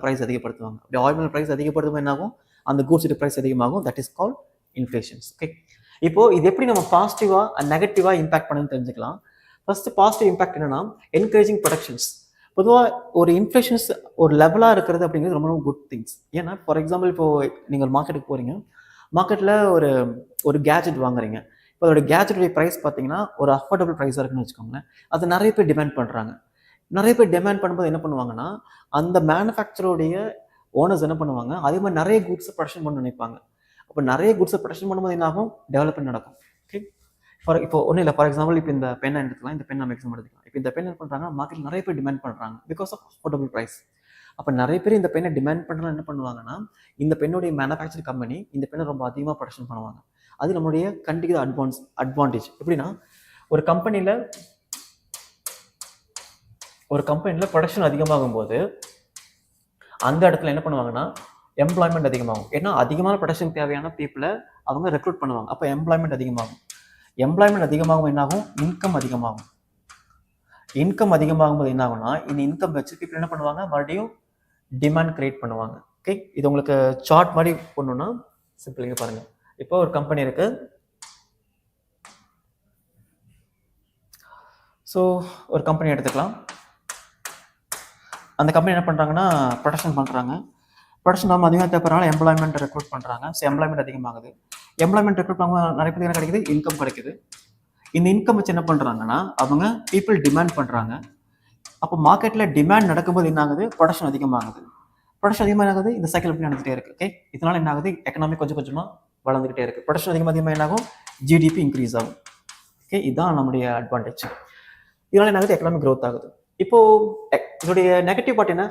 Price அதிகப்படுத்துவாங்க. அப்படி oil mill price அதிகப்படுத்தும் என்னாகும், அந்த கூட்ஸோட ப்ரைஸ் அதிகமாகும். That is called inflations. Okay, இப்போ இது எப்படி நம்ம பாசிட்டிவா அண்ட் நெகட்டிவா இம்பாக்ட் பண்ணுன்னு தெரிஞ்சுக்கலாம். ஃபர்ஸ்ட் பாசிட்டிவ் இம்பாக்ட் என்னன்னா என்கரேஜிங் ப்ரொடக்ஷன்ஸ். பொதுவாக ஒரு இன்ஃப்ளேஷன்ஸ் ஒரு லெவலாக இருக்கிறது அப்படிங்கிறது ரொம்ப ரொம்ப குட் திங்ஸ். ஏன்னா ஃபார் எக்ஸாம்பிள் இப்போ நீங்கள் ஒரு மார்க்கெட்டுக்கு போகிறீங்க, மார்க்கெட்டில் ஒரு கேஜெட் வாங்குறீங்க. இப்போ அதோட கேஜெட்டுடைய ப்ரைஸ் பார்த்தீங்கன்னா ஒரு அஃபோர்டபுள் ப்ரைஸாக இருக்குன்னு வச்சுக்கோங்களேன். அது நிறைய பேர் டிமாண்ட் பண்ணுறாங்க. நிறைய பேர் டிமாண்ட் பண்ணும்போது என்ன பண்ணுவாங்கன்னா, அந்த மேனுஃபேக்சரோடைய ஓனர்ஸ் என்ன பண்ணுவாங்க, அதே மாதிரி நிறைய குட்ஸை ப்ரொடக்ஷன் பண்ண நினைப்பாங்க. அப்போ நிறைய குட்ஸை ப்ரொடக்ஷன் பண்ணும்போது என்ன ஆகும், டெவலப்மெண்ட் நடக்கும். ஓகே, இப்போ ஒன்றும் இல்லை, ஃபார் எக்ஸாம்பிள் இப்போ இந்த பெண்ணை எடுத்துக்கலாம், இந்த பெண் நம்ம எக்ஸாம் எடுத்துக்கலாம். இப்போ இந்த பெண் என்ன பண்ணுறாங்க, மார்க்கெட்டில் நிறைய பேர் டிமாண்ட் பண்ணுறாங்க பிகாஸ் ஆஃப் அஃபோர்டபுள் ப்ரைஸ். அப்போ நிறைய பேர் இந்த பெண்ணை டிமாண்ட் பண்ணுறதுலாம் என்ன பண்ணுவாங்கன்னா, இந்த பெண்ணுடைய மேனுஃபேக்சர் கம்பெனி இந்த பெண்ணை ரொம்ப அதிகமாக ப்ரொடக்ஷன் பண்ணுவாங்க. அது நம்மளுடைய கண்டிப்பாக அட்வான்டேஜ். எப்படின்னா, ஒரு கம்பெனியில் ப்ரொடக்ஷன் அதிகமாகும் போது அந்த இடத்துல என்ன பண்ணுவாங்கன்னா எம்ப்ளாய்மெண்ட் அதிகமாகும். ஏன்னா அதிகமான ப்ரொடக்ஷன் தேவையான பீப்புளை அவங்க ரெக்ரூட் பண்ணுவாங்க. அப்போ எம்ப்ளாய்மெண்ட் அதிகமாகும். எம்ப்ளாய்மெண்ட் அதிகமாகும் என்னாகும், இன்கம் அதிகமாகும். இன்கம் அதிகமாகும் போது என்ன ஆகும்னா, இந்த இன்கம் வச்சு பீப்புள் என்ன பண்ணுவாங்க, மறுபடியும் டிமாண்ட் கிரியேட் பண்ணுவாங்க. ஓகே, இது உங்களுக்கு சார்ட் மாதிரி பண்ணணும்னா சிம்பிளிங்க பாருங்க. இப்போ ஒரு கம்பெனி இருக்கு. ஸோ ஒரு கம்பெனி எடுத்துக்கலாம். அந்த கம்பெனி என்ன பண்ணுறாங்கன்னா ப்ரொடக்ஷன் பண்ணுறாங்க. ப்ரொடக்ஷன் நம்ம அதிகமாக தேவைப்படுறனால எம்ப்ளாய்மெண்ட் ரெக்ரூட் பண்ணுறாங்க. ஸோ எம்ப்ளாய்மெண்ட் அதிகமாகுது. எம்ப்ளாய்மெண்ட் ரெக்ரூட் பண்ணும்போது நிறைய பேருக்கு என்ன கிடைக்குது, இன்கம் கிடைக்குது. இந்த இன்கம் வச்சு என்ன பண்ணுறாங்கன்னா அவங்க பீப்புள் டிமாண்ட் பண்ணுறாங்க. அப்போ மார்க்கெட்டில் டிமாண்ட் நடக்கும்போது என்ன ஆகுது, ப்ரொடக்ஷன் அதிகமாகுது. ப்ரொடக்ஷன் அதிகமாக ஆகுது, இந்த சைக்கிள் எப்படி நடந்துகிட்டே இருக்குது. ஓகே, இதனால என்ன ஆகுது, எக்கனாமிக் கொஞ்சம் கொஞ்சமாக வளர்ந்துக்கிட்டே இருக்குது. ப்ரொடக்ஷன் அதிகமாக என்ன ஆகும், ஜிடிபி இன்க்ரீஸ் ஆகும். ஓகே, இதுதான் நம்முடைய அட்வான்டேஜ். இதனால என்ன ஆகுது, எக்கனாமிக் க்ரோத் ஆகுது. இப்போ இதோடைய நெகட்டிவ் பார்ட் என்ன,